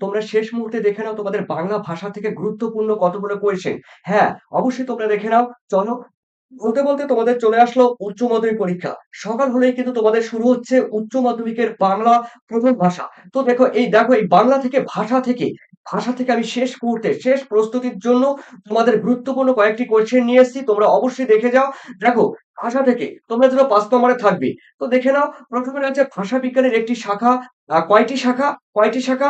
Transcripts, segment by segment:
তোমরা শেষ মুহূর্তে দেখে নাও তোমাদের বাংলা ভাষা থেকে গুরুত্বপূর্ণ কতগুলো কোয়েশ্চেন। হ্যাঁ, অবশ্যই তোমরা দেখে নাও। চলো, বলতে, বলতে তোমাদের চলে আসলো উচ্চ মাধ্যমিক পরীক্ষা। সকাল হলেই কিন্তু তোমাদের শুরু হচ্ছে উচ্চ মাধ্যমিকের বাংলা প্রথম ভাষা। তো দেখো এই বাংলা থেকে ভাষা থেকে আমি শেষ মুহূর্তে, শেষ প্রস্তুতির জন্য তোমাদের গুরুত্বপূর্ণ কয়েকটি কোয়েশ্চেন নিয়ে এসেছি। তোমরা অবশ্যই দেখে যাও। দেখো, ভাষা থেকে তোমরা যেন ৫ নম্বরে থাকবে। তো দেখে নাও, ১ম এ রয়েছে ভাষা বিজ্ঞানের একটি শাখা। কয়টি শাখা? কয়টি শাখা?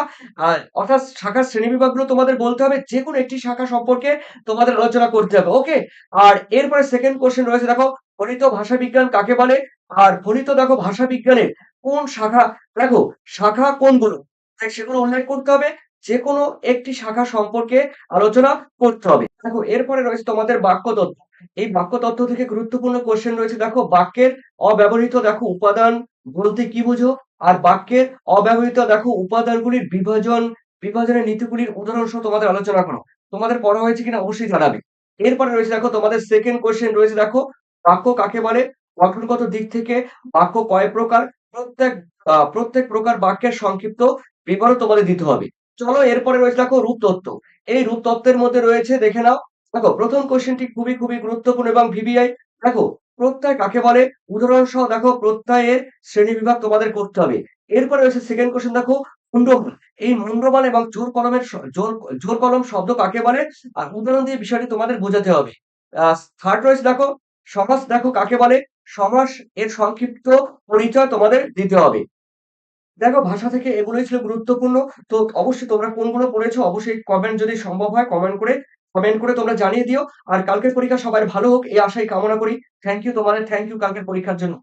অর্থাৎ শাখার শ্রেণীবিভাগগুলো তোমাদের বলতে হবে। যেকোনো একটি শাখা সম্পর্কে তোমাদের আলোচনা করতে হবে। ওকে? আর এরপরে সেকেন্ড কোশ্চেন রয়েছে, দেখো, ফলিত ভাষাবিজ্ঞান কাকে বলে? আর ফলিত দেখো ভাষাবিজ্ঞানের কোন শাখা, দেখো শাখা কোনগুলো? তাই সেগুলো উল্লেখ করতে হবে। যেকোনো একটি শাখা সম্পর্কে আলোচনা করতে হবে। দেখো, এরপরে রয়েছে তোমাদের বাক্যতত্ত্ব। এই বাক্যতত্ত্ব থেকে গুরুত্বপূর্ণ কোশ্চেন রয়েছে। দেখো, বাক্যের অব্যবহৃত দেখো উপাদান বলতে কি বুঝো? আর বাক্যের অব্যবহৃত দেখো উপাদানগুলির বিভাজনের নীতিগুলির উদাহরণসহ তোমাদের আলোচনা করো। তোমাদের পড়া হয়েছে কিনা অবশ্যই জানাবে। এরপরে রয়েছে দেখো তোমাদের সেকেন্ড কোয়েশ্চেন রয়েছে, দেখো, বাক্য কাকে বলে? গঠনগত দিক থেকে বাক্য কয় প্রকার? প্রত্যেক প্রকার বাক্যের সংক্ষিপ্ত বিবরণ তোমাদের দিতে হবে। চলো, এরপরে রয়েছে দেখো রূপতত্ত্ব। এই রূপতত্ত্বের মধ্যে রয়েছে, দেখে নাও। দেখো, প্রথম কোয়েশ্চেনটি খুবই, খুবই গুরুত্বপূর্ণ এবং ভিভিআই। দেখো, প্রত্যয় কাকে বলে? উদাহরণ সহ দেখো প্রত্যয়ের শ্রেণীবিভাগ তোমাদের করতে হবে। এরপরে রয়েছে সেকেন্ড কোয়েশ্চেন, দেখো, মুন্ডমান। এই মুন্ডমান এবং জোর কলম শব্দ কাকে বলে? আর উদাহরণ দিয়ে বিষয়টি তোমাদের বোঝাতে হবে। থার্ড রয়েছে, দেখো, সমাস দেখো কাকে বলে? সমাস এর সংক্ষিপ্ত পরিচয় তোমাদের দিতে হবে। দেখো, ভাষা থেকে এগুলোই ছিল গুরুত্বপূর্ণ। তো অবশ্যই তোমরা কোনগুলো পড়েছো অবশ্যই কমেন্ট যদি সম্ভব হয় কমেন্ট করে তোমরা জানিয়ে দিও। আর কালকের পরীক্ষা সবার ভালো হোক এই আশাই কামনা করি। থ্যাংক ইউ তোমাদের, থ্যাংক ইউ কালকের পরীক্ষার জন্য।